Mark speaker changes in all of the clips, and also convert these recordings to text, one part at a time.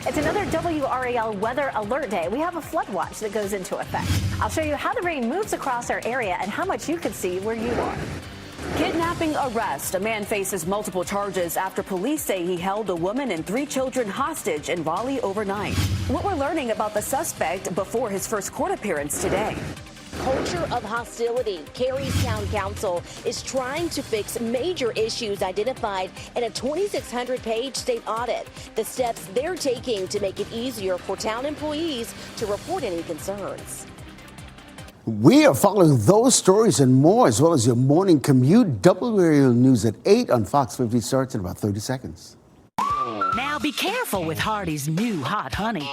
Speaker 1: It's another WRAL weather alert day. We have a flood watch that goes into effect. I'll show you how the rain moves across our area and how much you could see where you are.
Speaker 2: Kidnapping arrest. A man faces multiple charges after police say he held a woman and 3 children hostage in Raleigh overnight. What we're learning about the suspect before his first court appearance today.
Speaker 3: Culture of hostility. Cary's Town Council is trying to fix major issues identified in a 2,600-page state audit. The steps they're taking to make it easier for town employees to report any concerns.
Speaker 4: We are following those stories and more, as well as your morning commute. WRAL News at 8 on Fox 50 starts in about 30 seconds.
Speaker 5: Now be careful with Hardee's new hot honey.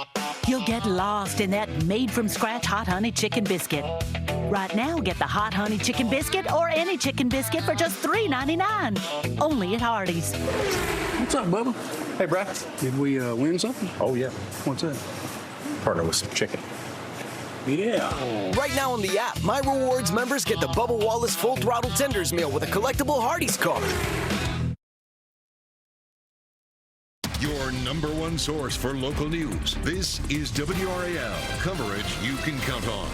Speaker 5: You'll get lost in that made-from-scratch hot honey chicken biscuit. Right now, get the hot honey chicken biscuit or any chicken biscuit for just $3.99. Only at Hardee's.
Speaker 6: What's up, Bubba? Hey, Brad. Did we win something?
Speaker 7: Oh, yeah.
Speaker 6: What's that?
Speaker 7: Partner with some chicken.
Speaker 6: Yeah.
Speaker 8: Right now on the app, My Rewards members get the Bubba Wallace Full Throttle Tenders Meal with a collectible Hardee's card.
Speaker 9: Your number one source for local news. This is WRAL, coverage you can count on.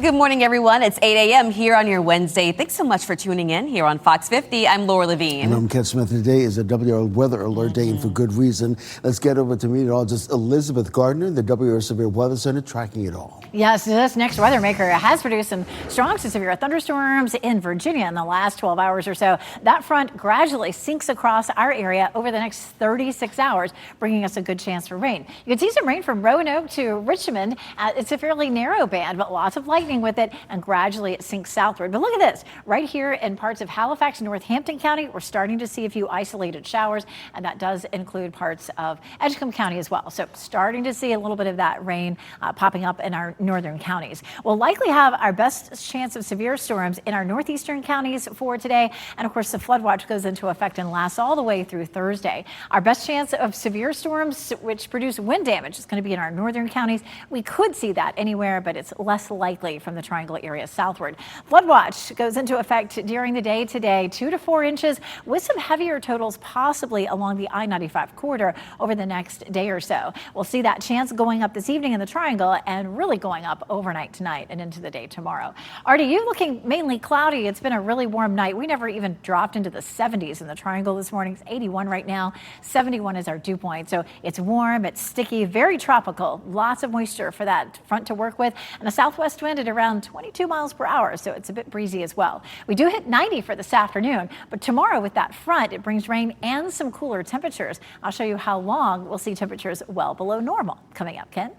Speaker 10: Good morning, everyone. It's 8 a.m. here on your Wednesday. Thanks so much for tuning in here on Fox 50. I'm Laura Levine.
Speaker 4: And I'm Ken Smith. Today is a WRAL weather alert day, and for good reason. Let's get over to meteorologist Elizabeth Gardner, the WRAL Severe Weather Center, tracking it all.
Speaker 1: Yes, this next weather maker has produced some strong to severe thunderstorms in Virginia in the last 12 hours or so. That front gradually sinks across our area over the next 36 hours, bringing us a good chance for rain. You can see some rain from Roanoke to Richmond. It's a fairly narrow band, but lots of lightning with it, and gradually it sinks southward. But look at this, right here in parts of Halifax, Northampton County, we're starting to see a few isolated showers, and that does include parts of Edgecombe County as well. So starting to see a little bit of that rain popping up in our northern counties. We'll likely have our best chance of severe storms in our northeastern counties for today, and of course the flood watch goes into effect and lasts all the way through Thursday. Our best chance of severe storms, which produce wind damage, is going to be in our northern counties. We could see that anywhere, but it's less likely from the Triangle area southward. Flood watch goes into effect during the day today, 2 to 4 inches with some heavier totals possibly along the I-95 corridor over the next day or so. We'll see that chance going up this evening in the Triangle and really going up overnight tonight and into the day tomorrow. RDU looking mainly cloudy. It's been a really warm night. We never even dropped into the 70s in the Triangle this morning. It's 81 right now. 71 is our dew point. So it's warm, it's sticky, very tropical. Lots of moisture for that front to work with, and a southwest wind at around 22 miles per hour, so it's a bit breezy as well. We do hit 90 for this afternoon, but tomorrow with that front, it brings rain and some cooler temperatures. I'll show you how long we'll see temperatures well below normal. Coming up, Ken.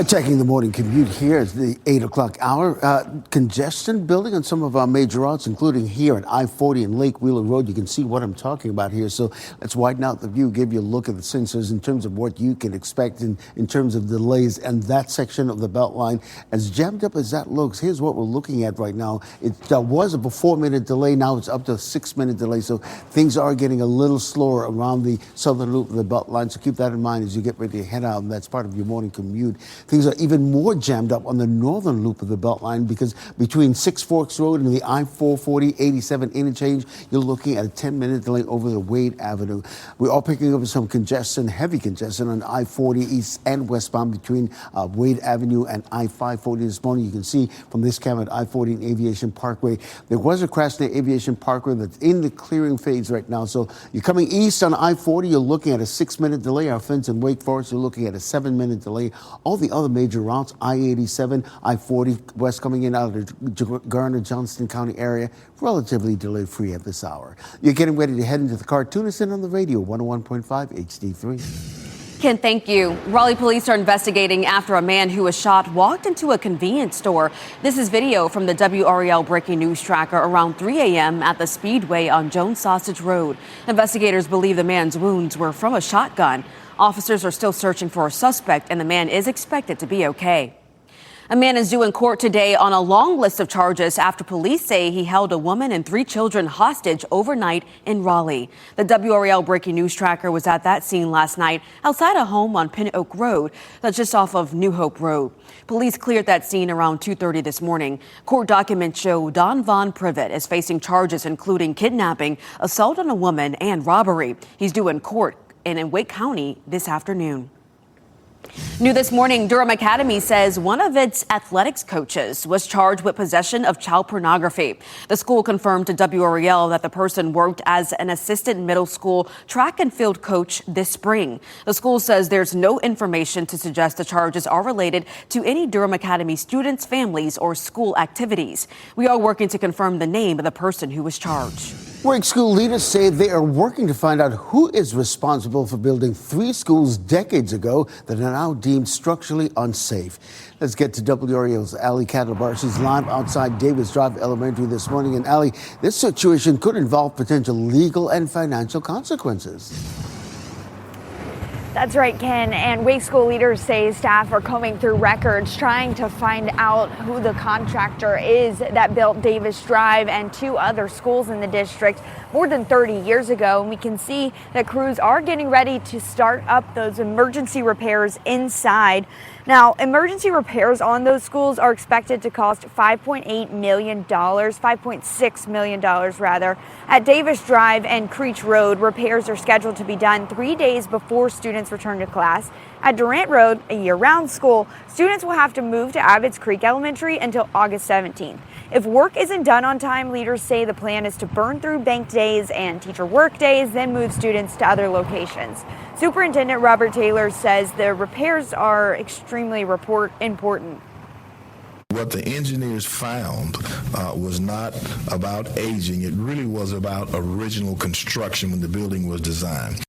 Speaker 4: Checking the morning commute here is the 8 o'clock hour. Congestion building on some of our major routes, including here at I-40 and Lake Wheeler Road. You can see what I'm talking about here. So let's widen out the view, give you a look at the sensors in terms of what you can expect in terms of delays. And that section of the Beltline, as jammed up as that looks, here's what we're looking at right now. It was a 4-minute delay. Now it's up to a 6-minute delay. So things are getting a little slower around the southern loop of the Beltline. So keep that in mind as you get ready to head out. And that's part of your morning commute. Things are even more jammed up on the northern loop of the Beltline because between Six Forks Road and the I-440 87 interchange, you're looking at a 10-minute delay over the Wade Avenue. We're all picking up some congestion, heavy congestion on I-40 east and westbound between Wade Avenue and I-540 this morning. You can see from this camera at I-40 and Aviation Parkway, there was a crash near Aviation Parkway that's in the clearing phase right now. So you're coming east on I-40, you're looking at a 6-minute delay. Our friends in Wake Forest, you're looking at a 7-minute delay. All the other major routes, I-87, I-40 west coming in out of the Garner-Johnston County area, relatively delay-free at this hour. You're getting ready to head into the car. Tune us in on the radio, 101.5 HD3.
Speaker 10: Ken, thank you. Raleigh police are investigating after a man who was shot walked into a convenience store. This is video from the WRAL breaking news tracker around 3 a.m. at the Speedway on Jones Sausage Road. Investigators believe the man's wounds were from a shotgun. Officers are still searching for a suspect, and the man is expected to be okay. A man is due in court today on a long list of charges after police say he held a woman and 3 children hostage overnight in Raleigh. The WRAL breaking news tracker was at that scene last night outside a home on Pin Oak Road, that's just off of New Hope Road. Police cleared that scene around 2:30 this morning. Court documents show Don Von Privet is facing charges including kidnapping, assault on a woman, and robbery. He's due in court in Wake County this afternoon. New this morning, Durham Academy says one of its athletics coaches was charged with possession of child pornography. The school confirmed to WRAL that the person worked as an assistant middle school track and field coach this spring. The school says there's no information to suggest the charges are related to any Durham Academy students, families, or school activities. We are working to confirm the name of the person who was charged.
Speaker 4: Wake school leaders say they are working to find out who is responsible for building 3 schools decades ago that are now deemed structurally unsafe. Let's get to WRAL's Ali Candlebar. She's live outside Davis Drive Elementary this morning. And Ali, this situation could involve potential legal and financial consequences.
Speaker 11: That's right, Ken. And Wake school leaders say staff are combing through records trying to find out who the contractor is that built Davis Drive and 2 other schools in the district more than 30 years ago. And we can see that crews are getting ready to start up those emergency repairs inside. Now, emergency repairs on those schools are expected to cost $5.8 million, $5.6 million rather. At Davis Drive and Creech Road, repairs are scheduled to be done 3 days before students return to class. At Durant Road, a year-round school, students will have to move to Abbott's Creek Elementary until August 17th. If work isn't done on time, leaders say the plan is to burn through bank days and teacher work days, then move students to other locations. Superintendent Robert Taylor says the repairs are extremely important.
Speaker 12: What the engineers found was not about aging. It really was about original construction when the building was designed.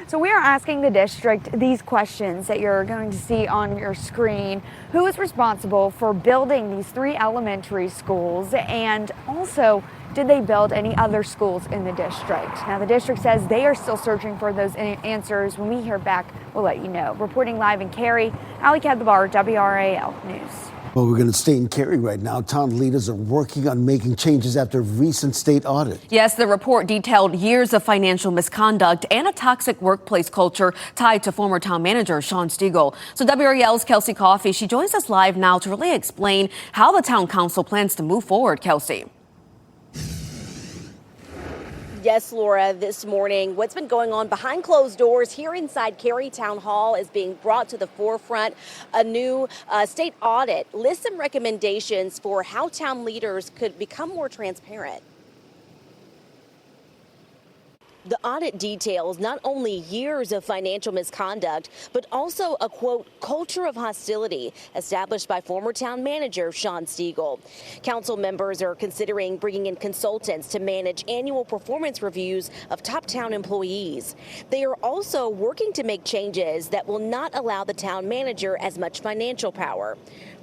Speaker 11: So we are asking the district these questions that you're going to see on your screen. Who is responsible for building these 3 elementary schools? And also, did they build any other schools in the district? Now, the district says they are still searching for those answers. When we hear back, we'll let you know. Reporting live in Cary, Ali Kadlabar, WRAL News.
Speaker 4: Well, we're going to stay in Cary right now. Town leaders are working on making changes after a recent state audit.
Speaker 10: Yes, the report detailed years of financial misconduct and a toxic workplace culture tied to former town manager Sean Stiegel. So WRAL's Kelsey Coffey, she joins us live now to really explain how the town council plans to move forward. Kelsey.
Speaker 3: Yes, Laura, this morning, what's been going on behind closed doors here inside Cary Town Hall is being brought to the forefront. A new state audit lists some recommendations for how town leaders could become more transparent. The audit details not only years of financial misconduct, but also a, quote, culture of hostility established by former town manager Sean Stiegel. Council members are considering bringing in consultants to manage annual performance reviews of top town employees. They are also working to make changes that will not allow the town manager as much financial power.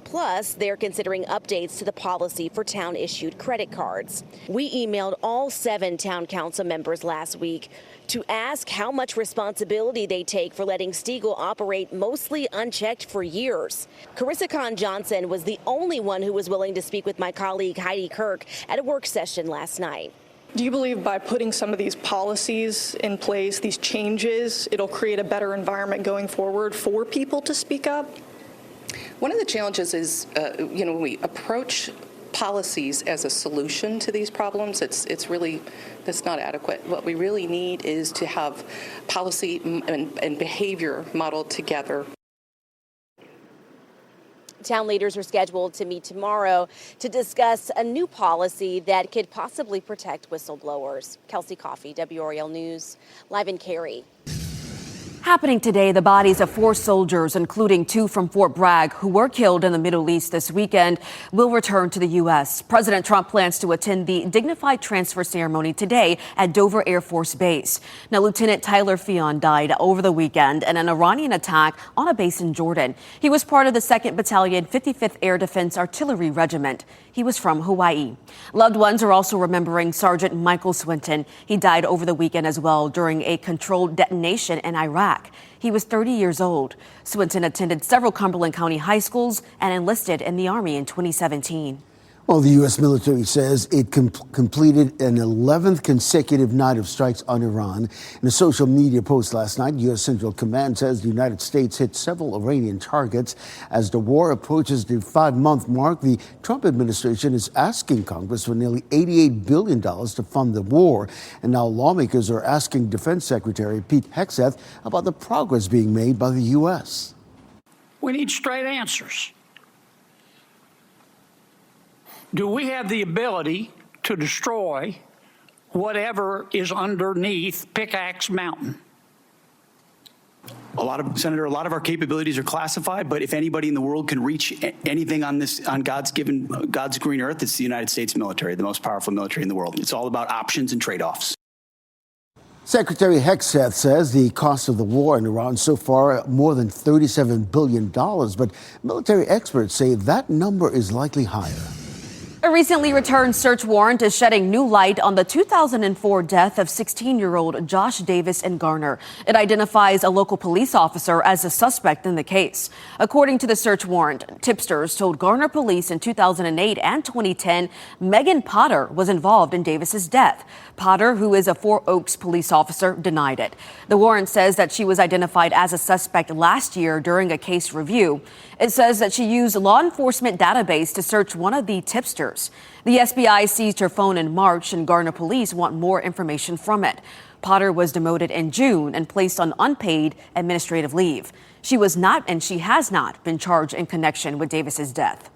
Speaker 3: Plus, they're considering updates to the policy for town-issued credit cards. We emailed all 7 town council members last week to ask how much responsibility they take for letting Stiegel operate mostly unchecked for years. Carissa Kahn Johnson was the only one who was willing to speak with my colleague Heidi Kirk at a work session last night.
Speaker 13: Do you believe by putting some of these policies in place, these changes, it'll create a better environment going forward for people to speak up?
Speaker 14: One of the challenges is, when we approach policies as a solution to these problems, that's not adequate. What we really need is to have policy and behavior modeled together.
Speaker 3: Town leaders are scheduled to meet tomorrow to discuss a new policy that could possibly protect whistleblowers. Kelsey Coffey, WRAL News, live in Cary.
Speaker 10: Happening today, the bodies of 4 soldiers, including 2 from Fort Bragg, who were killed in the Middle East this weekend, will return to the U.S. President Trump plans to attend the dignified transfer ceremony today at Dover Air Force Base. Now, Lieutenant Tyler Fion died over the weekend in an Iranian attack on a base in Jordan. He was part of the 2nd Battalion, 55th Air Defense Artillery Regiment. He was from Hawaii. Loved ones are also remembering Sergeant Michael Swinton. He died over the weekend as well during a controlled detonation in Iraq. He was 30 years old. Swinton attended several Cumberland County high schools and enlisted in the Army in 2017.
Speaker 4: Well, the U.S. military says it completed an 11th consecutive night of strikes on Iran. In a social media post last night, U.S. Central Command says the United States hit several Iranian targets. As the war approaches the 5-month mark, the Trump administration is asking Congress for nearly $88 billion to fund the war. And now lawmakers are asking Defense Secretary Pete Hegseth about the progress being made by the U.S.
Speaker 15: We need straight answers. Do we have the ability to destroy whatever is underneath Pickaxe Mountain?
Speaker 16: Senator, a lot of our capabilities are classified, but if anybody in the world can reach anything on God's green earth, it's the United States military, the most powerful military in the world. It's all about options and trade-offs.
Speaker 4: Secretary Hegseth says the cost of the war in Iran so far more than $37 billion, but military experts say that number is likely higher.
Speaker 10: A recently returned search warrant is shedding new light on the 2004 death of 16-year-old Josh Davis in Garner. It identifies a local police officer as a suspect in the case. According to the search warrant, tipsters told Garner police in 2008 and 2010 Megan Potter was involved in Davis's death. Potter, who is a Four Oaks police officer, denied it. The warrant says that she was identified as a suspect last year during a case review. It says that she used a law enforcement database to search one of the tipsters. The FBI seized her phone in March, and Garner police want more information from it. Potter was demoted in June and placed on unpaid administrative leave. She was not, and she has not, been charged in connection with Davis's death.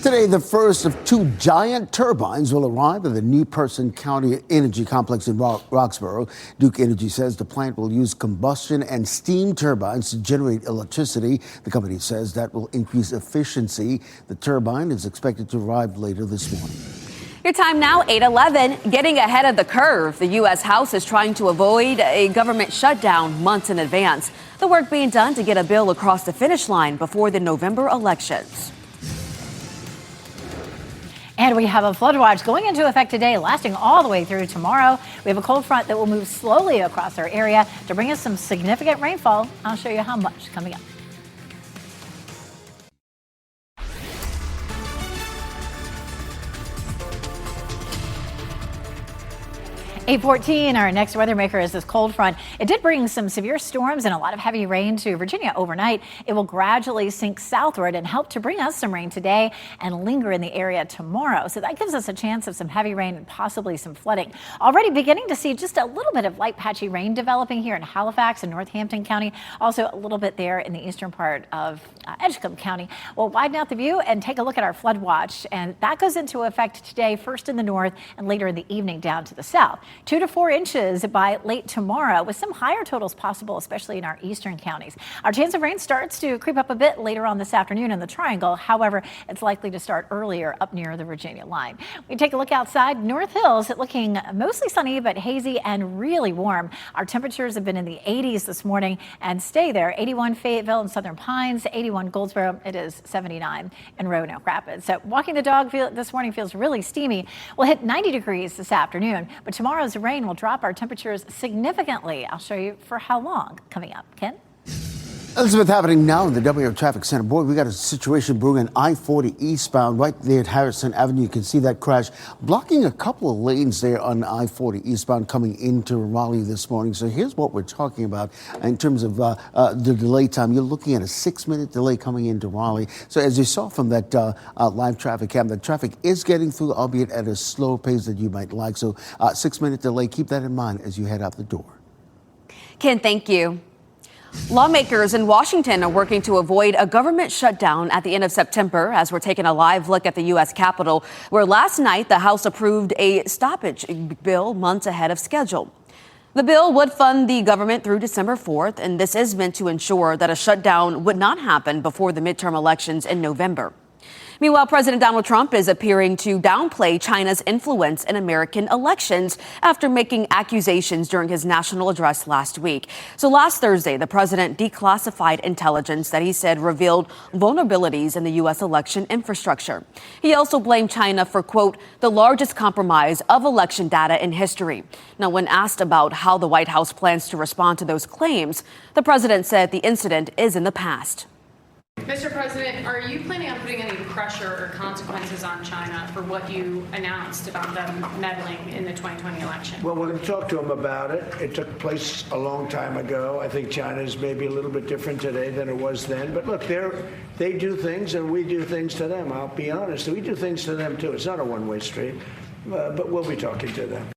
Speaker 4: Today, the first of 2 giant turbines will arrive at the New Person County Energy Complex in Roxborough. Duke Energy says the plant will use combustion and steam turbines to generate electricity. The company says that will increase efficiency. The turbine is expected to arrive later this morning.
Speaker 10: Your time now, 8:11. Getting ahead of the curve, the U.S. House is trying to avoid a government shutdown months in advance. The work being done to get a bill across the finish line before the November elections.
Speaker 1: And we have a flood watch going into effect today, lasting all the way through tomorrow. We have a cold front that will move slowly across our area to bring us some significant rainfall. I'll show you how much coming up. 8:14, our next weather maker is this cold front. It did bring some severe storms and a lot of heavy rain to Virginia overnight. It will gradually sink southward and help to bring us some rain today and linger in the area tomorrow. So that gives us a chance of some heavy rain and possibly some flooding. Already beginning to see just a little bit of light patchy rain developing here in Halifax and Northampton County. Also a little bit there in the eastern part of Edgecombe County. We'll widen out the view and take a look at our flood watch. And that goes into effect today, first in the north and later in the evening down to the south. 2 to 4 inches by late tomorrow with some higher totals possible, especially in our eastern counties. Our chance of rain starts to creep up a bit later on this afternoon in the Triangle. However, it's likely to start earlier up near the Virginia line. We take a look outside. North Hills looking mostly sunny but hazy and really warm. Our temperatures have been in the 80s this morning and stay there. 81 Fayetteville and Southern Pines, 81 Goldsboro. It is 79 in Roanoke Rapids. So walking the dog this morning feels really steamy. We'll hit 90 degrees this afternoon, but tomorrow's rain will drop our temperatures significantly. I'll show you for how long coming up. Ken?
Speaker 4: Elizabeth, happening now in the WRAL Traffic Center. Boy, we got a situation brewing in I-40 eastbound right there at Harrison Avenue. You can see that crash blocking a couple of lanes there on I-40 eastbound coming into Raleigh this morning. So here's what we're talking about in terms of the delay time. You're looking at a 6-minute delay coming into Raleigh. So as you saw from that live traffic cam, the traffic is getting through, albeit at a slower pace than you might like. So 6-minute delay, keep that in mind as you head out the door.
Speaker 10: Ken, thank you. Lawmakers in Washington are working to avoid a government shutdown at the end of September as we're taking a live look at the U.S. Capitol, where last night the House approved a stoppage bill months ahead of schedule. The bill would fund the government through December 4th, and this is meant to ensure that a shutdown would not happen before the midterm elections in November. Meanwhile, President Donald Trump is appearing to downplay China's influence in American elections after making accusations during his national address last week. So last Thursday, the president declassified intelligence that he said revealed vulnerabilities in the U.S. election infrastructure. He also blamed China for, quote, the largest compromise of election data in history. Now, when asked about how the White House plans to respond to those claims, the president said the incident is in the past.
Speaker 17: Mr. President, are you planning on putting any pressure or consequences on China for what you announced about them meddling in the 2020 election?
Speaker 18: Well, we're going to talk to them about it. It took place a long time ago. I think China is maybe a little bit different today than it was then. But look, they do things and we do things to them. I'll be honest. We do things to them, too. It's not a one-way street, but we'll be talking to them.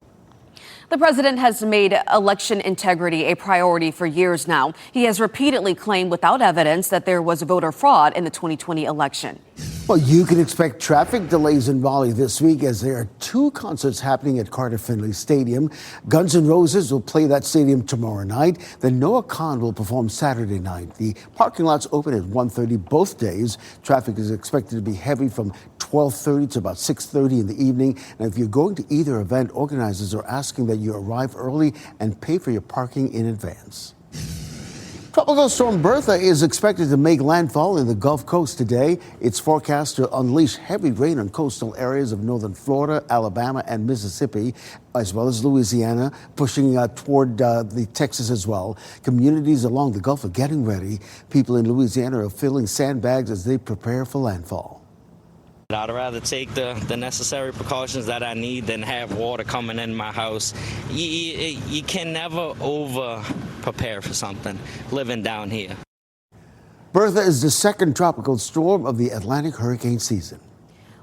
Speaker 10: The president has made election integrity a priority for years now. He has repeatedly claimed without evidence that there was voter fraud in the 2020 election.
Speaker 4: Well, you can expect traffic delays in Raleigh this week as there are 2 concerts happening at Carter Finley Stadium. Guns N' Roses will play that stadium tomorrow night. Then Noah Kahan will perform Saturday night. The parking lots open at 1:30 both days. Traffic is expected to be heavy from 12:30 to about 6:30 in the evening. And if you're going to either event, organizers are asking that you arrive early and pay for your parking in advance. Tropical storm Bertha is expected to make landfall in the Gulf Coast today. It's forecast to unleash heavy rain on coastal areas of northern Florida, Alabama, and Mississippi, as well as Louisiana, pushing toward the Texas as well. Communities along the Gulf are getting ready. People in Louisiana are filling sandbags as they prepare for landfall.
Speaker 19: I'd rather take the necessary precautions that I need than have water coming in my house. You can never over prepare for something living down here.
Speaker 4: Bertha is the second tropical storm of the Atlantic hurricane season.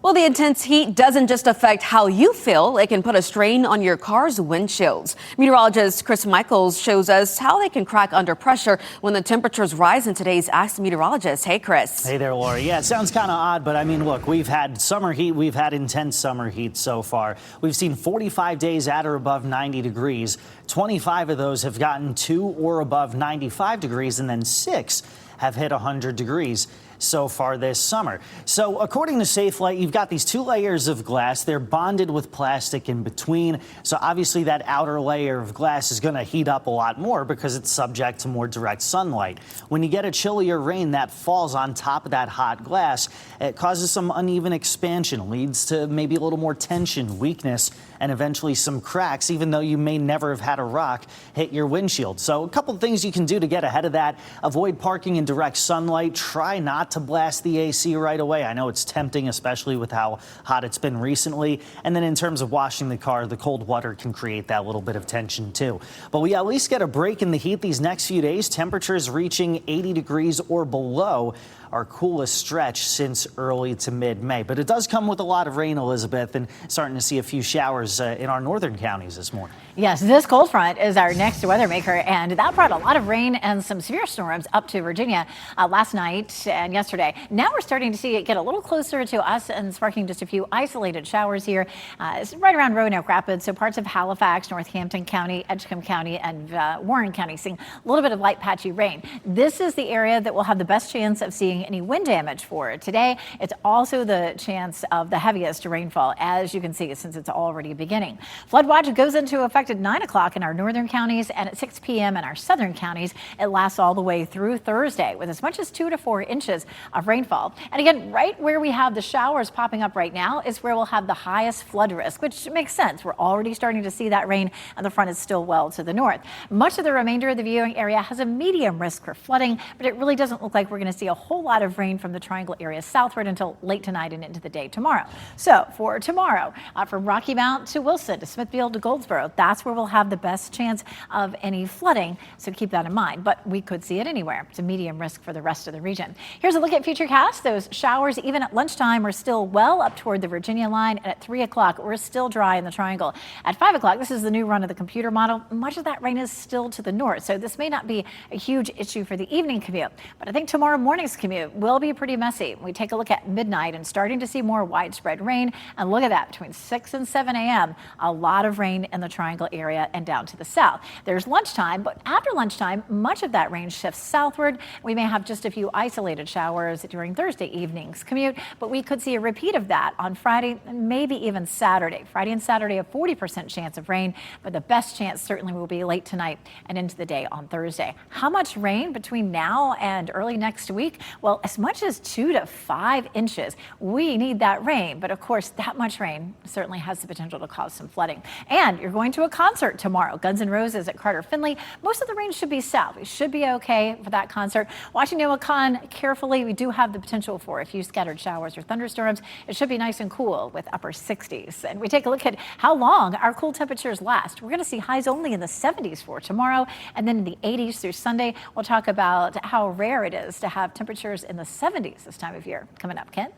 Speaker 10: Well, the intense heat doesn't just affect how you feel. It can put a strain on your car's windshields. Meteorologist Chris Michaels shows us how they can crack under pressure when the temperatures rise in today's Ask the Meteorologist. Hey, Chris.
Speaker 20: Hey there, Laura. Yeah, it sounds kind of odd, but I mean, look, we've had summer heat. We've had intense summer heat so far. We've seen 45 days at or above 90 degrees. 25 of those have gotten to or above 95 degrees, and then 6 have hit 100 degrees so far this summer. So according to SafeLight, you've got these 2 layers of glass. They're bonded with plastic in between. So obviously that outer layer of glass is going to heat up a lot more because it's subject to more direct sunlight. When you get a chillier rain that falls on top of that hot glass, it causes some uneven expansion, leads to maybe a little more tension, weakness, and eventually some cracks, even though you may never have had a rock hit your windshield. So a couple of things you can do to get ahead of that. Avoid parking in direct sunlight. Try not to blast the AC right away. I know it's tempting, especially with how hot it's been recently. And then in terms of washing the car, the cold water can create that little bit of tension too. But we at least get a break in the heat these next few days. Temperatures reaching 80 degrees or below, our coolest stretch since early to mid-May. But it does come with a lot of rain, Elizabeth, and starting to see a few showers in our northern counties this morning.
Speaker 1: Yes, this cold front is our next weather maker, and that brought a lot of rain and some severe storms up to Virginia last night and yesterday. Now we're starting to see it get a little closer to us and sparking just a few isolated showers here. It's right around Roanoke Rapids, so parts of Halifax, Northampton County, Edgecombe County, and Warren County seeing a little bit of light patchy rain. This is the area that will have the best chance of seeing any wind damage for today. It's also the chance of the heaviest rainfall, as you can see, since it's already beginning. Flood watch goes into effect at 9 o'clock in our northern counties and at 6 p.m. in our southern counties. It lasts all the way through Thursday with as much as 2 to 4 inches of rainfall. And again, right where we have the showers popping up right now is where we'll have the highest flood risk, which makes sense. We're already starting to see that rain, and the front is still well to the north. Much of the remainder of the viewing area has a medium risk for flooding, but it really doesn't look like we're going to see a whole lot of rain from the Triangle area southward until late tonight and into the day tomorrow. So for tomorrow, from Rocky Mount to Wilson to Smithfield to Goldsboro, that's where we'll have the best chance of any flooding. So keep that in mind. But we could see it anywhere. It's a medium risk for the rest of the region. Here's a look at Futurecast. Those showers, even at lunchtime, are still well up toward the Virginia line. And at 3 o'clock, we're still dry in the Triangle. At 5 o'clock, this is the new run of the computer model. Much of that rain is still to the north. So this may not be a huge issue for the evening commute. But I think tomorrow morning's commute will be pretty messy. We take a look at midnight and starting to see more widespread rain. And look at that, between 6 and 7 a.m., a lot of rain in the Triangle area and down to the south. There's lunchtime, but after lunchtime, much of that rain shifts southward. We may have just a few isolated showers during Thursday evening's commute, but we could see a repeat of that on Friday and maybe even Saturday. Friday and Saturday, a 40% chance of rain, but the best chance certainly will be late tonight and into the day on Thursday. How much rain between now and early next week? Well, as much as 2 to 5 inches. We need that rain, but of course, that much rain certainly has the potential to cause some flooding. And you're going to a concert tomorrow, Guns N' Roses at Carter Finley. Most of the rain should be south. We should be okay for that concert. Watching Noah Kahan carefully. early. We do have the potential for a few scattered showers or thunderstorms. It should be nice and cool with upper 60s. And we take a look at how long our cool temperatures last. We're going to see highs only in the 70s for tomorrow and then in the 80s through Sunday. We'll talk about how rare it is to have temperatures in the 70s this time of year. Coming up, Ken.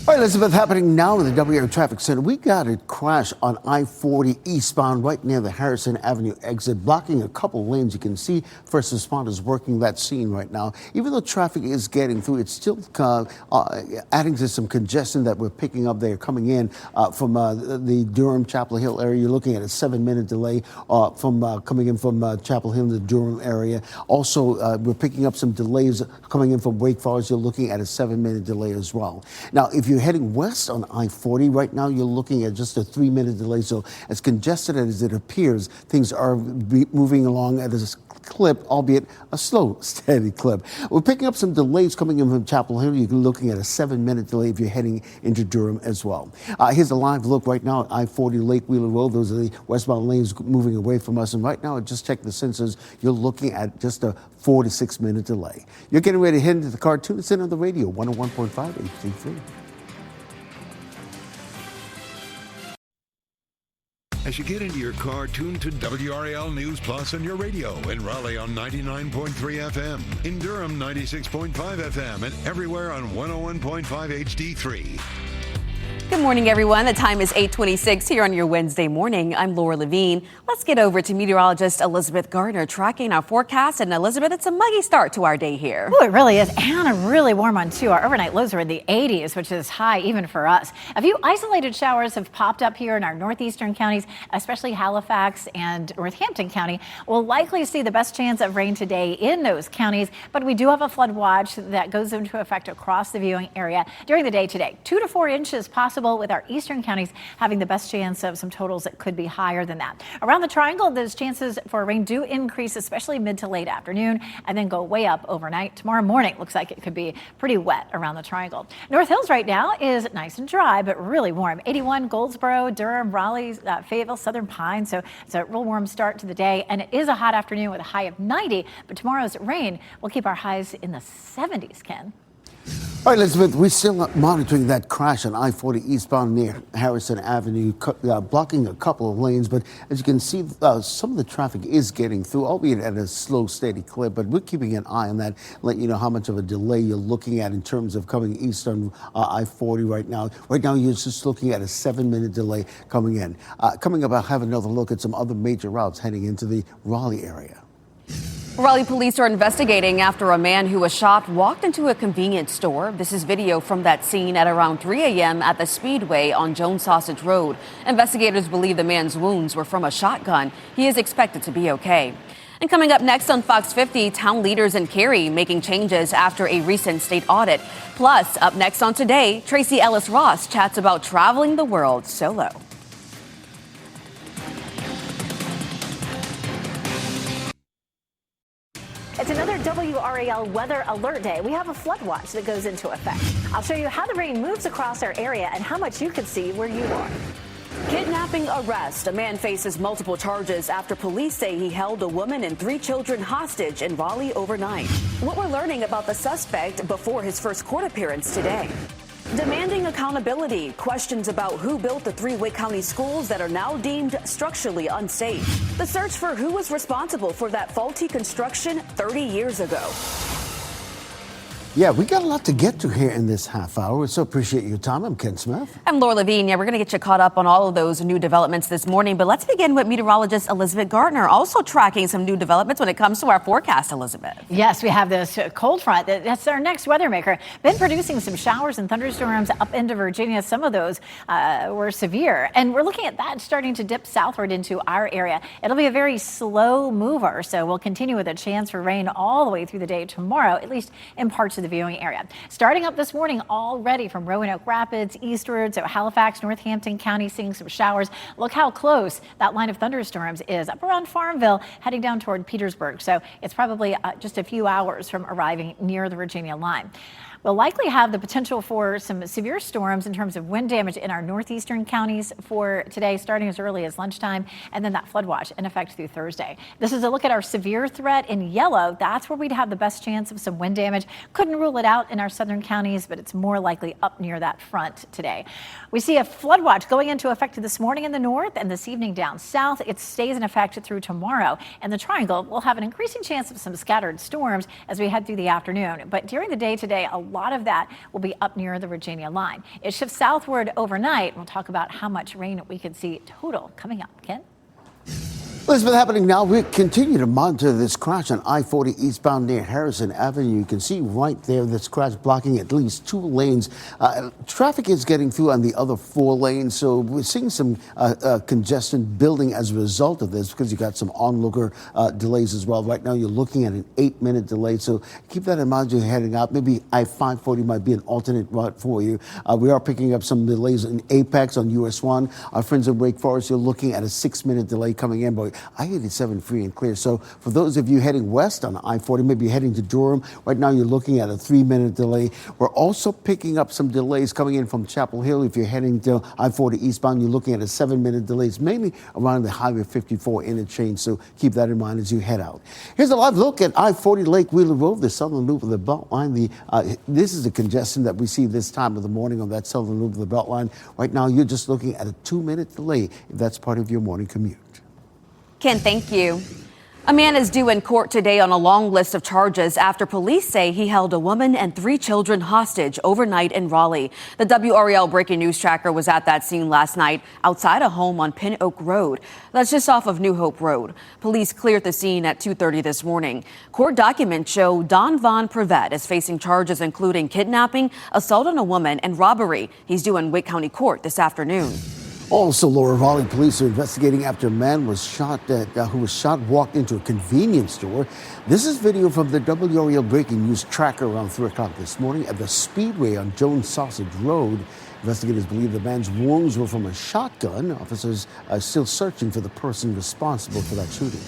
Speaker 4: All right, Elizabeth, happening now in the WRAL Traffic Center. We got a crash on I-40 eastbound right near the Harrison Avenue exit, blocking a couple lanes. You can see first responders working that scene right now. Even though traffic is getting through, it's still adding to some congestion that we're picking up there coming in from the Durham Chapel Hill area. You're looking at a 7-minute delay from coming in from Chapel Hill in the Durham area. Also, we're picking up some delays coming in from Wake Forest. You're looking at a 7-minute delay as well. Now, if you're heading west on I-40 right now, you're looking at just a 3-minute delay. So as congested as it appears, things are moving along at a clip, albeit a slow, steady clip. We're picking up some delays coming in from Chapel Hill. You're looking at a 7-minute delay if you're heading into Durham as well. Here's a live look right now at I-40 Lake Wheeler Road. Those are the westbound lanes moving away from us. And right now, I just checked the sensors. You're looking at just a 4 to 6 minute delay. You're getting ready to head into the Cartoon Center on the radio, 101.5 HD3.
Speaker 9: As you get into your car, tune to WRAL News Plus on your radio. In Raleigh on 99.3 FM. In Durham, 96.5 FM. And everywhere on 101.5 HD3.
Speaker 10: Good morning, everyone. The time is 8:26 here on your Wednesday morning. I'm Laura Levine. Let's get over to meteorologist Elizabeth Gardner tracking our forecast. And Elizabeth, it's a muggy start to our day here.
Speaker 1: Oh, it really is. And a really warm one, too. Our overnight lows are in the 80s, which is high even for us. A few isolated showers have popped up here in our northeastern counties, especially Halifax and Northampton County. We'll likely see the best chance of rain today in those counties, but we do have a flood watch that goes into effect across the viewing area during the day today. 2 to 4 inches possible, with our eastern counties having the best chance of some totals that could be higher than that. Around the triangle, those chances for rain do increase, especially mid to late afternoon, and then go way up overnight. Tomorrow morning looks like it could be pretty wet around the triangle. North Hills right now is nice and dry, but really warm. 81 Goldsboro, Durham, Raleigh, Fayetteville, Southern Pine. So it's a real warm start to the day, and it is a hot afternoon with a high of 90, but tomorrow's rain will keep our highs in the 70s, Ken.
Speaker 4: All right, Elizabeth, we're still monitoring that crash on I-40 eastbound near Harrison Avenue, blocking a couple of lanes. But as you can see, some of the traffic is getting through, albeit at a slow, steady clip. But we're keeping an eye on that, let you know how much of a delay you're looking at in terms of coming east on I-40 right now. Right now, you're just looking at a 7-minute delay coming in. Coming up, I'll have another look at some other major routes heading into the Raleigh area.
Speaker 10: Raleigh police are investigating after a man who was shot walked into a convenience store. This is video from that scene at around 3 a.m. at the Speedway on Jones Sausage Road. Investigators believe the man's wounds were from a shotgun. He is expected to be okay. And coming up next on Fox 50, town leaders in Cary making changes after a recent state audit. Plus, up next on Today, Tracy Ellis Ross chats about traveling the world solo.
Speaker 1: It's another WRAL weather alert day. We have a flood watch that goes into effect. I'll show you how the rain moves across our area and how much you can see where you are.
Speaker 2: Kidnapping arrest. A man faces multiple charges after police say he held a woman and 3 children hostage in Raleigh overnight. What we're learning about the suspect before his first court appearance today. Demanding accountability. Questions about who built the 3 Wake County schools that are now deemed structurally unsafe. The search for who was responsible for that faulty construction 30 years ago.
Speaker 4: Yeah, we got a lot to get to here in this half hour. So appreciate your time. I'm Ken Smith.
Speaker 10: I'm Laura Levine. Yeah, we're going to get you caught up on all of those new developments this morning. But let's begin with meteorologist Elizabeth Gardner, also tracking some new developments when it comes to our forecast, Elizabeth.
Speaker 1: Yes, we have this cold front. That's our next weather maker. Been producing some showers and thunderstorms up into Virginia. Some of those were severe. And we're looking at that starting to dip southward into our area. It'll be a very slow mover. So we'll continue with a chance for rain all the way through the day tomorrow, at least in parts of the viewing area. Starting up this morning already from Roanoke Rapids eastward, so Halifax, Northampton County seeing some showers. Look how close that line of thunderstorms is up around Farmville, heading down toward Petersburg. So it's probably just a few hours from arriving near the Virginia line. We'll likely have the potential for some severe storms in terms of wind damage in our northeastern counties for today, starting as early as lunchtime, and then that flood watch in effect through Thursday. This is a look at our severe threat in yellow. That's where we'd have the best chance of some wind damage. Couldn't rule it out in our southern counties, but it's more likely up near that front today. We see a flood watch going into effect this morning in the north and this evening down south. It stays in effect through tomorrow. And the triangle will have an increasing chance of some scattered storms as we head through the afternoon. But during the day today, a lot of that will be up near the Virginia line. It shifts southward overnight. We'll talk about how much rain we could see total coming up. Ken?
Speaker 4: What's been happening now? We continue to monitor this crash on I-40 eastbound near Harrison Avenue. You can see right there this crash blocking at least 2 lanes. Traffic is getting through on the other 4 lanes, so we're seeing some congestion building as a result of this because you got some onlooker delays as well. Right now you're looking at an 8-minute delay, so keep that in mind as you're heading out. Maybe I-540 might be an alternate route for you. We are picking up some delays in Apex on US 1. Our friends in Wake Forest, you're looking at a 6-minute delay coming in, but I-87 free and clear. So for those of you heading west on I-40, maybe you're heading to Durham, right now you're looking at a 3-minute delay. We're also picking up some delays coming in from Chapel Hill. If you're heading to I-40 eastbound, you're looking at a 7-minute delay. It's mainly around the Highway 54 interchange, so keep that in mind as you head out. Here's a live look at I-40 Lake Wheeler Road, the southern loop of the Beltline. This is the congestion that we see this time of the morning on that southern loop of the Beltline. Right now, you're just looking at a 2-minute delay if that's part of your morning commute.
Speaker 10: Ken, thank you. A man is due in court today on a long list of charges after police say he held a woman and 3 children hostage overnight in Raleigh. The WRAL breaking news tracker was at that scene last night outside a home on Pin Oak Road. That's just off of New Hope Road. Police cleared the scene at 2:30 this morning. Court documents show Don Von Prevet is facing charges including kidnapping, assault on a woman, and robbery. He's due in Wake County Court this afternoon.
Speaker 4: Also, Lower Raleigh police are investigating after a man who was shot walked into a convenience store. This is video from the WRAL breaking news tracker around 3 o'clock this morning at the Speedway on Jones Sausage Road. Investigators believe the man's wounds were from a shotgun. Officers are still searching for the person responsible for that shooting.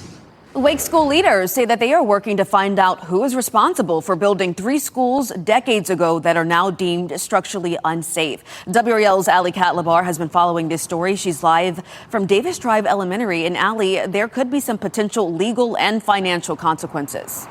Speaker 10: Wake school leaders say that they are working to find out who is responsible for building 3 schools decades ago that are now deemed structurally unsafe. WRAL's Allie Catlabar has been following this story. She's live from Davis Drive Elementary. And Allie, there could be some potential legal and financial consequences.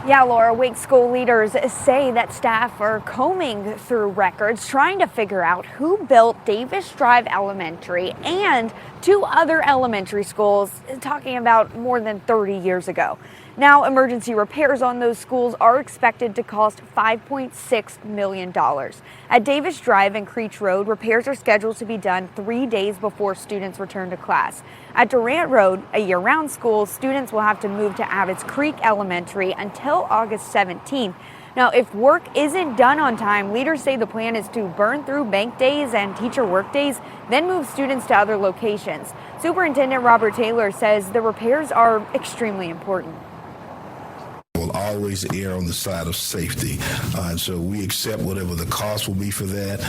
Speaker 11: Yeah, Laura, Wake school leaders say that staff are combing through records trying to figure out who built Davis Drive Elementary and 2 other elementary schools, talking about more than 30 years ago. Now, emergency repairs on those schools are expected to cost $5.6 million. At Davis Drive and Creech Road, repairs are scheduled to be done 3 days before students return to class. At Durant Road, a year-round school, students will have to move to Abbott's Creek Elementary until August 17th. Now, if work isn't done on time, leaders say the plan is to burn through bank days and teacher work days, then move students to other locations. Superintendent Robert Taylor says the repairs are extremely important.
Speaker 12: Will always err on the side of safety. And so we accept whatever the cost will be for that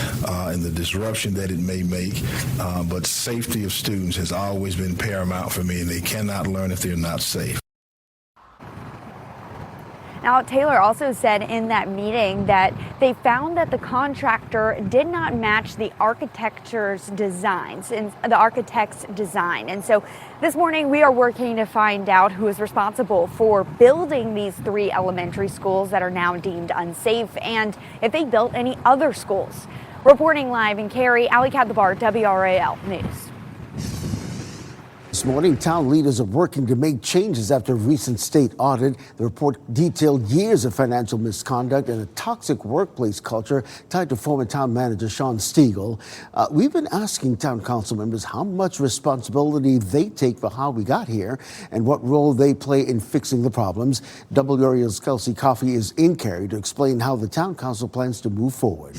Speaker 12: and the disruption that it may make. But safety of students has always been paramount for me, and they cannot learn if they're not safe.
Speaker 11: Now, Taylor also said in that meeting that they found that the contractor did not match the architect's design. And so this morning we are working to find out who is responsible for building these 3 elementary schools that are now deemed unsafe and if they built any other schools. Reporting live in Cary, Allie Catlabar, WRAL News.
Speaker 4: This morning, town leaders are working to make changes after a recent state audit. The report detailed years of financial misconduct and a toxic workplace culture tied to former town manager Sean Stiegel. We've been asking town council members how much responsibility they take for how we got here and what role they play in fixing the problems. WRAL's Kelsey Coffey is in Cary to explain how the town council plans to move forward.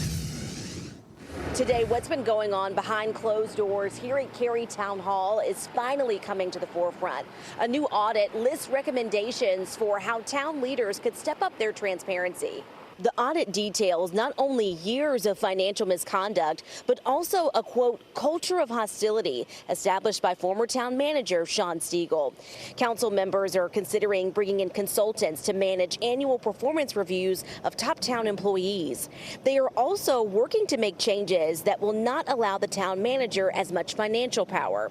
Speaker 3: Today, what's been going on behind closed doors here at Cary Town Hall is finally coming to the forefront. A new audit lists recommendations for how town leaders could step up their transparency. The audit details not only years of financial misconduct, but also a, quote, culture of hostility established by former town manager Sean Stiegel. Council members are considering bringing in consultants to manage annual performance reviews of top town employees. They are also working to make changes that will not allow the town manager as much financial power.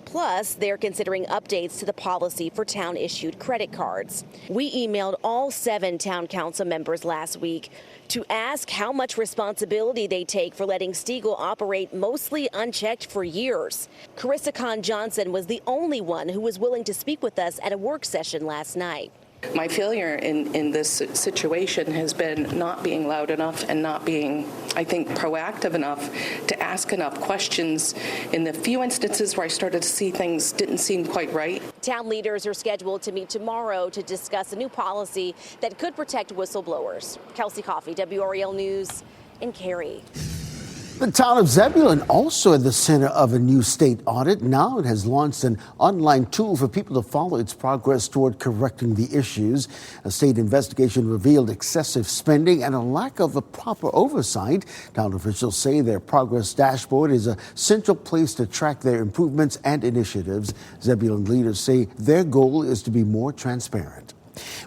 Speaker 3: Plus, they're considering updates to the policy for town-issued credit cards. We emailed all 7 town council members last week to ask how much responsibility they take for letting Stiegel operate mostly unchecked for years. Carissa Kahn Johnson was the only one who was willing to speak with us at a work session last night.
Speaker 14: My failure in this situation has been not being loud enough and not being, I think, proactive enough to ask enough questions in the few instances where I started to see things didn't seem quite right.
Speaker 3: Town leaders are scheduled to meet tomorrow to discuss a new policy that could protect whistleblowers. Kelsey Coffey, WRAL News in Cary.
Speaker 4: The town of Zebulon also at the center of a new state audit. Now it has launched an online tool for people to follow its progress toward correcting the issues. A state investigation revealed excessive spending and a lack of a proper oversight. Town officials say their progress dashboard is a central place to track their improvements and initiatives. Zebulon leaders say their goal is to be more transparent.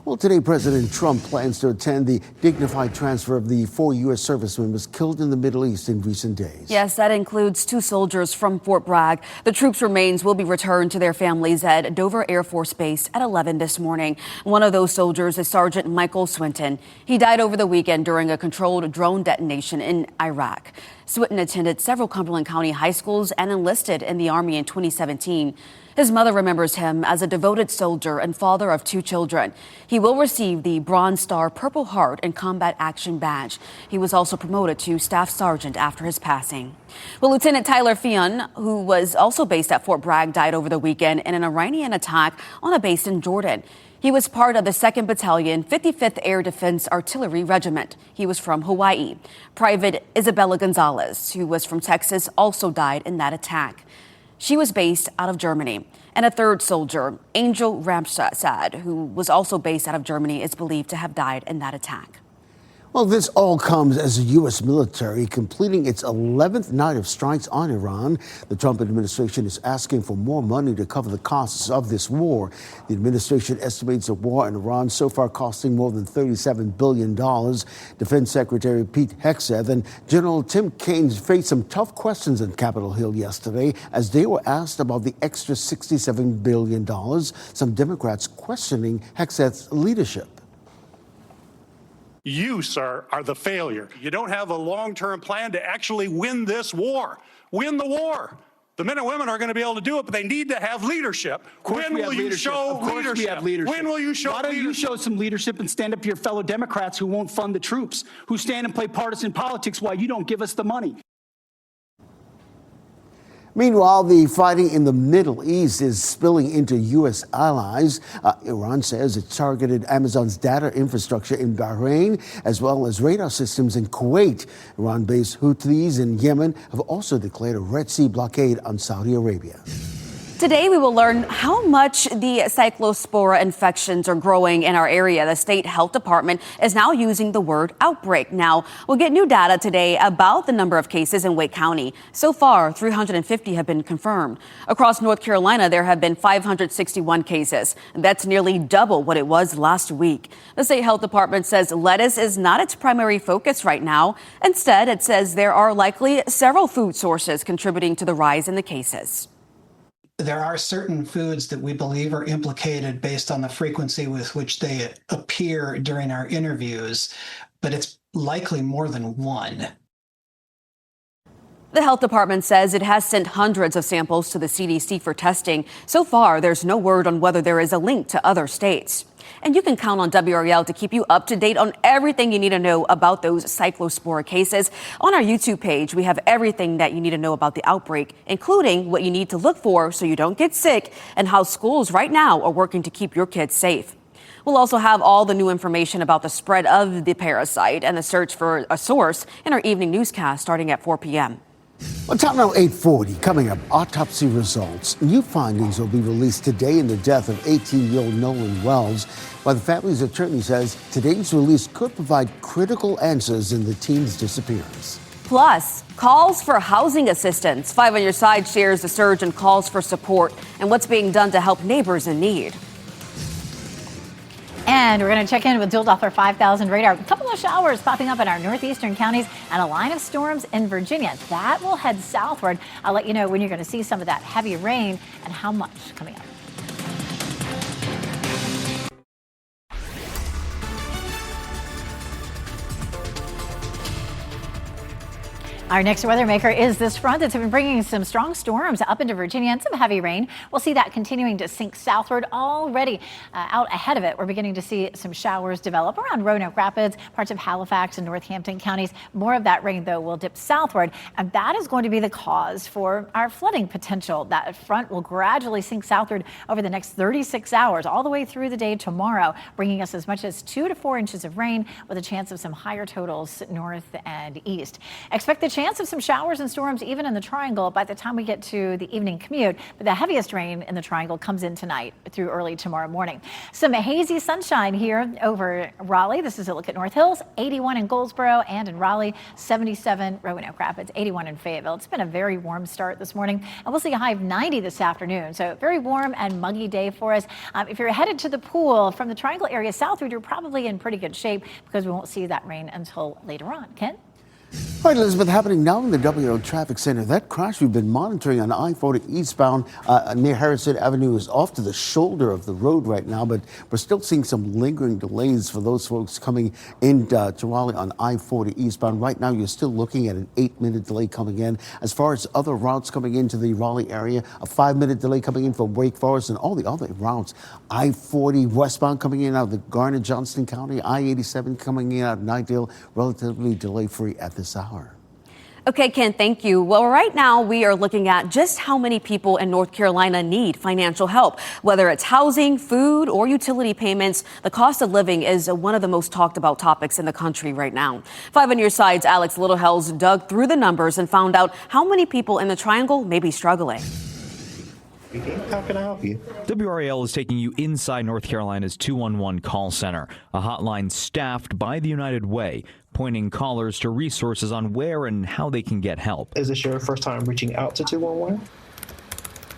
Speaker 4: Well, today, President Trump plans to attend the dignified transfer of the 4 U.S. service members killed in the Middle East in recent days.
Speaker 10: Yes, that includes 2 soldiers from Fort Bragg. The troops' remains will be returned to their families at Dover Air Force Base at 11 this morning. One of those soldiers is Sergeant Michael Swinton. He died over the weekend during a controlled drone detonation in Iraq. Swinton attended several Cumberland County high schools and enlisted in the Army in 2017. His mother remembers him as a devoted soldier and father of 2 children. He will receive the Bronze Star Purple Heart and Combat Action Badge. He was also promoted to Staff Sergeant after his passing. Well, Lieutenant Tyler Fionn, who was also based at Fort Bragg, died over the weekend in an Iranian attack on a base in Jordan. He was part of the 2nd Battalion, 55th Air Defense Artillery Regiment. He was from Hawaii. Private Isabella Gonzalez, who was from Texas, also died in that attack. She was based out of Germany. And a 3rd soldier, Angel Ramsad, who was also based out of Germany, is believed to have died in that attack.
Speaker 4: Well, this all comes as the U.S. military completing its 11th night of strikes on Iran. The Trump administration is asking for more money to cover the costs of this war. The administration estimates the war in Iran so far costing more than $37 billion. Defense Secretary Pete Hegseth and General Tim Kaine faced some tough questions on Capitol Hill yesterday as they were asked about the extra $67 billion. Some Democrats questioning Hegseth's leadership.
Speaker 21: You, sir, are the failure. You don't have a long-term plan to actually win this war. Win the war. The men and women are going to be able to do it, but they need to have leadership. When will you show leadership? When will you show leadership?
Speaker 16: Why don't you show some leadership and stand up to your fellow Democrats who won't fund the troops, who stand and play partisan politics while you don't give us the money?
Speaker 4: Meanwhile, the fighting in the Middle East is spilling into U.S. allies. Iran says it targeted Amazon's data infrastructure in Bahrain, as well as radar systems in Kuwait. Iran-based Houthis in Yemen have also declared a Red Sea blockade on Saudi Arabia.
Speaker 10: Today, we will learn how much the cyclospora infections are growing in our area. The state health department is now using the word outbreak. Now, we'll get new data today about the number of cases in Wake County. So far, 350 have been confirmed. Across North Carolina, there have been 561 cases. That's nearly double what it was last week. The state health department says lettuce is not its primary focus right now. Instead, it says there are likely several food sources contributing to the rise in the cases.
Speaker 22: There are certain foods that we believe are implicated based on the frequency with which they appear during our interviews, but it's likely more than one.
Speaker 10: The health department says it has sent hundreds of samples to the CDC for testing. So far, there's no word on whether there is a link to other states. And you can count on WRAL to keep you up to date on everything you need to know about those cyclospora cases. On our YouTube page, we have everything that you need to know about the outbreak, including what you need to look for so you don't get sick and how schools right now are working to keep your kids safe. We'll also have all the new information about the spread of the parasite and the search for a source in our evening newscast starting at 4 p.m.
Speaker 4: Well, time now 8:40. Coming up, autopsy results. New findings will be released today in the death of 18-year-old Nolan Wells, while the family's attorney says today's release could provide critical answers in the teen's disappearance.
Speaker 10: Plus, calls for housing assistance. 5 on Your Side shares the surge in calls for support and what's being done to help neighbors in need.
Speaker 1: And we're going to check in with dual Doppler 5000 radar. A couple of showers popping up in our northeastern counties and a line of storms in Virginia. That will head southward. I'll let you know when you're going to see some of that heavy rain and how much coming up. Our next weather maker is this front that's been bringing some strong storms up into Virginia and some heavy rain. We'll see that continuing to sink southward already. Out ahead of it, we're beginning to see some showers develop around Roanoke Rapids, parts of Halifax and Northampton counties. More of that rain, though, will dip southward, and that is going to be the cause for our flooding potential. That front will gradually sink southward over the next 36 hours, all the way through the day tomorrow, bringing us as much as 2 to 4 inches of rain with a chance of some higher totals north and east. Expect the chance of some showers and storms even in the Triangle by the time we get to the evening commute. But the heaviest rain in the Triangle comes in tonight through early tomorrow morning. Some hazy sunshine here over Raleigh. This is a look at North Hills, 81 in Goldsboro and in Raleigh, 77 Roanoke Rapids, 81 in Fayetteville. It's been a very warm start this morning, and we'll see a high of 90 this afternoon. So very warm and muggy day for us. If you're headed to the pool from the Triangle area southward, you're probably in pretty good shape because we won't see that rain until later on. Ken?
Speaker 4: All right, Elizabeth, happening now in the WRAL Traffic Center. That crash we've been monitoring on I-40 eastbound near Harrison Avenue is off to the shoulder of the road right now, but we're still seeing some lingering delays for those folks coming in to Raleigh on I-40 eastbound. Right now, you're still looking at an 8-minute delay coming in. As far as other routes coming into the Raleigh area, a 5-minute delay coming in from Wake Forest and all the other routes. I-40 westbound coming in out of the Garner-Johnston County, I-87 coming in out of Knightdale, relatively delay-free at this hour.
Speaker 10: Okay, Ken, thank you. Well, right now we are looking at just how many people in North Carolina need financial help. Whether it's housing, food, or utility payments, the cost of living is one of the most talked about topics in the country right now. 5 on Your Side's Alex Littlehels dug through the numbers and found out how many people in the Triangle may be struggling.
Speaker 5: How can I help you? WRAL is taking you inside North Carolina's 211 call center, a hotline staffed by the United Way, pointing callers to resources on where and how they can get help. Is this your first time reaching out to 211?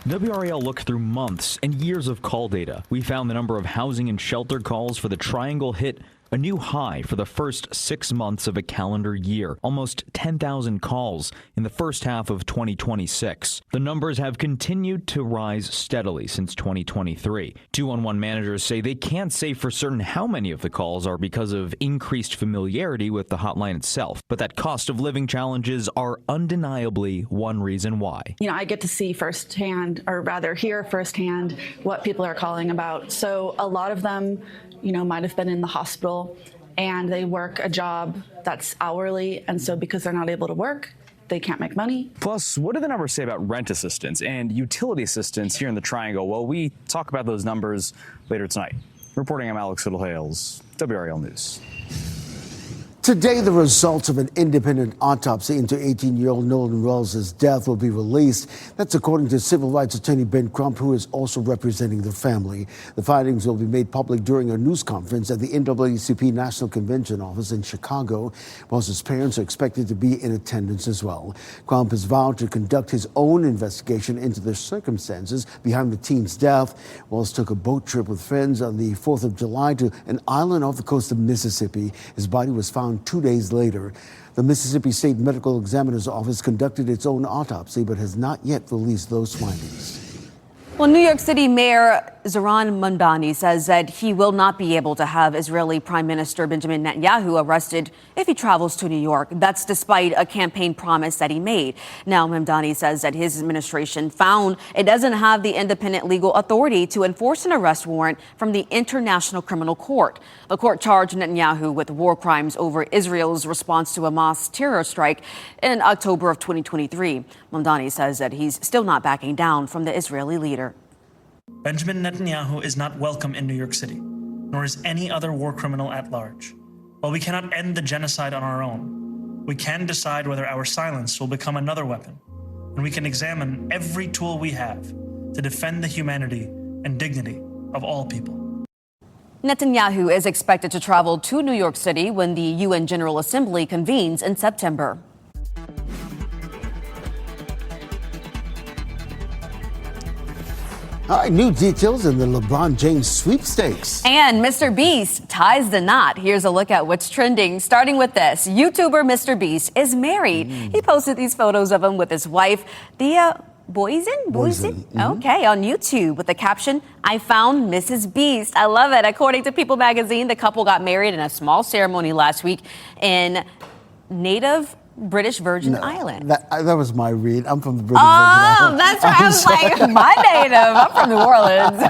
Speaker 5: WRAL looked through months and years of call data. We found the number of housing and shelter calls for the Triangle hit a new high for the first 6 months of a calendar year, almost 10,000 calls in the first half of 2026. The numbers have continued to rise steadily since 2023. 211 managers say they can't say for certain how many of the calls are because of increased familiarity with the hotline itself, but that cost of living challenges are undeniably one reason why.
Speaker 7: You know, I get to see firsthand, or rather hear firsthand, what people are calling about. So a lot of them, you know, might have been in the hospital and they work a job that's hourly. And so because they're not able to work, they can't make money.
Speaker 5: Plus, what do the numbers say about rent assistance and utility assistance here in the Triangle? Well, we talk about those numbers later tonight. Reporting, I'm Alex Littlehales, WRAL News.
Speaker 4: Today, the results of an independent autopsy into 18-year-old Nolan Wells' death will be released. That's according to civil rights attorney Ben Crump, who is also representing the family. The findings will be made public during a news conference at the NAACP National Convention Office in Chicago. Wells' parents are expected to be in attendance as well. Crump has vowed to conduct his own investigation into the circumstances behind the teen's death. Wells took a boat trip with friends on the 4th of July to an island off the coast of Mississippi. His body was found 2 days later. The Mississippi State Medical Examiner's Office conducted its own autopsy but has not yet released those findings.
Speaker 10: Well, New York City Mayor Zohran Mamdani says that he will not be able to have Israeli Prime Minister Benjamin Netanyahu arrested if he travels to New York. That's despite a campaign promise that he made. Now, Mamdani says that his administration found it doesn't have the independent legal authority to enforce an arrest warrant from the International Criminal Court. The court charged Netanyahu with war crimes over Israel's response to Hamas terror strike in October of 2023. Mamdani says that he's still not backing down from the Israeli leader.
Speaker 23: Benjamin Netanyahu is not welcome in New York City, nor is any other war criminal at large. While we cannot end the genocide on our own, we can decide whether our silence will become another weapon, and we can examine every tool we have to defend the humanity and dignity of all people.
Speaker 10: Netanyahu is expected to travel to New York City when the UN General Assembly convenes in September.
Speaker 4: All right, new details in the LeBron James sweepstakes.
Speaker 10: And Mr. Beast ties the knot. Here's a look at what's trending, starting with this. YouTuber Mr. Beast is married. He posted these photos of him with his wife, Thea Boysen? Okay, on YouTube with the caption, "I found Mrs. Beast." I love it. According to People magazine, the couple got married in a small ceremony last week in native British Virgin Islands.
Speaker 4: That was my read. I'm from the British Virgin Islands.
Speaker 10: Oh, that's right. I was like, my native. I'm from New Orleans.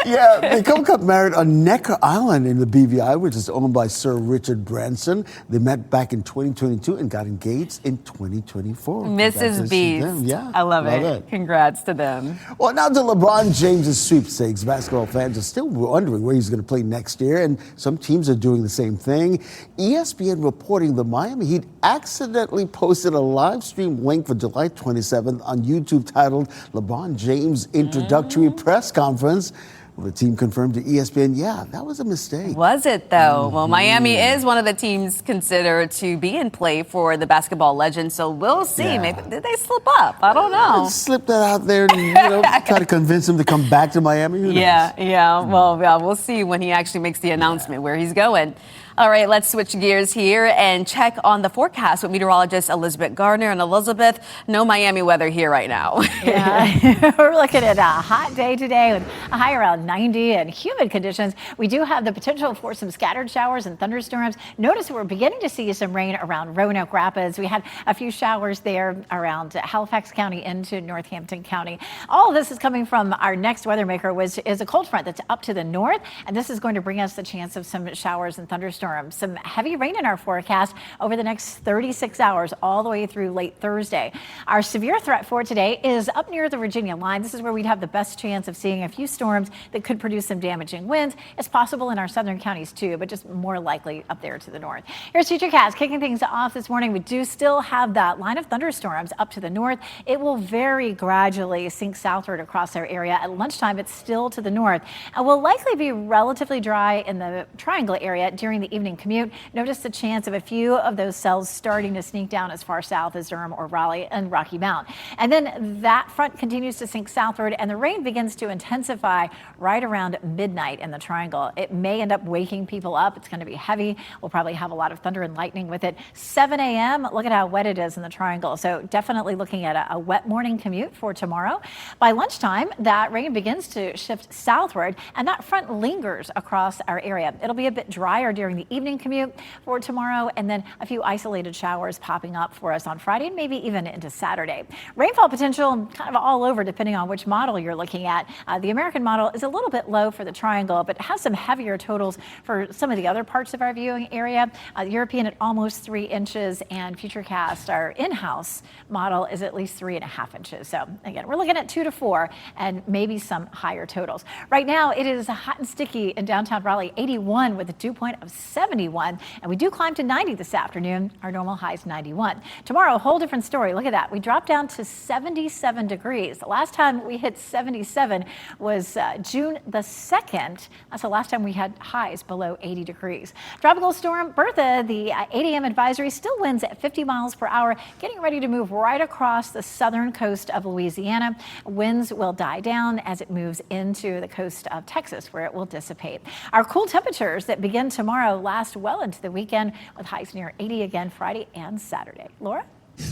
Speaker 4: Yeah, the couple got married on Necker Island in the BVI, which is owned by Sir Richard Branson. They met back in 2022 and got engaged in 2024.
Speaker 10: Mrs. Beast.
Speaker 4: Yeah,
Speaker 10: I love it. Congrats to them.
Speaker 4: Well, now to LeBron James' sweepstakes. Basketball fans are still wondering where he's going to play next year, and some teams are doing the same thing. ESPN reporting the Miami Heat accidentally posted a live stream link for July 27th on YouTube titled LeBron James Introductory Press Conference. Well, the team confirmed to ESPN, yeah, that was a mistake.
Speaker 10: Was it, though? Well, Miami is one of the teams considered to be in play for the basketball legend, so we'll see.
Speaker 4: Yeah.
Speaker 10: Maybe did they slip up? I don't know.
Speaker 4: Slip that out there and try to convince him to come back to Miami. Who knows?
Speaker 10: Yeah. Well, we'll see when he actually makes the announcement where he's going. All right, let's switch gears here and check on the forecast with meteorologist Elizabeth Gardner. And Elizabeth, no Miami weather here right now.
Speaker 1: Yeah, we're looking at a hot day today with a high around 90 and humid conditions. We do have the potential for some scattered showers and thunderstorms. Notice we're beginning to see some rain around Roanoke Rapids. We had a few showers there around Halifax County into Northampton County. All of this is coming from our next weather maker, which is a cold front that's up to the north. And this is going to bring us the chance of some showers and thunderstorms. Some heavy rain in our forecast over the next 36 hours, all the way through late Thursday. Our severe threat for today is up near the Virginia line. This is where we'd have the best chance of seeing a few storms that could produce some damaging winds. It's possible in our southern counties too, but just more likely up there to the north. Here's Futurecast kicking things off this morning. We do still have that line of thunderstorms up to the north. It will very gradually sink southward across our area. At lunchtime, it's still to the north and will likely be relatively dry in the triangle area during the evening commute. Notice the chance of a few of those cells starting to sneak down as far south as Durham or Raleigh and Rocky Mount. And then that front continues to sink southward and the rain begins to intensify right around midnight in the triangle. It may end up waking people up. It's going to be heavy. We'll probably have a lot of thunder and lightning with it. 7 a.m. Look at how wet it is in the triangle. So definitely looking at a wet morning commute for tomorrow. By lunchtime, that rain begins to shift southward and that front lingers across our area. It'll be a bit drier during the evening commute for tomorrow, and then a few isolated showers popping up for us on Friday and maybe even into Saturday. Rainfall potential kind of all over depending on which model you're looking at. The American model is a little bit low for the triangle, but has some heavier totals for some of the other parts of our viewing area. The European at almost 3 inches, and Futurecast, our in-house model, is at least 3.5 inches. So again, we're looking at 2 to 4 and maybe some higher totals. Right now, it is hot and sticky in downtown Raleigh, 81 with a dew point of 71, and we do climb to 90 this afternoon. Our normal high is 91. Tomorrow, a whole different story. Look at that. We dropped down to 77 degrees. The last time we hit 77 was June the 2nd. That's the last time we had highs below 80 degrees. Tropical storm Bertha, the 8 a.m. advisory, still winds at 50 miles per hour, getting ready to move right across the southern coast of Louisiana. Winds will die down as it moves into the coast of Texas, where it will dissipate. Our cool temperatures that begin tomorrow last well into the weekend with highs near 80 again Friday and Saturday. Laura?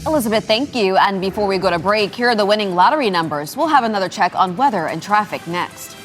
Speaker 10: Elizabeth, thank you. And before we go to break, here are the winning lottery numbers. We'll have another check on weather and traffic next.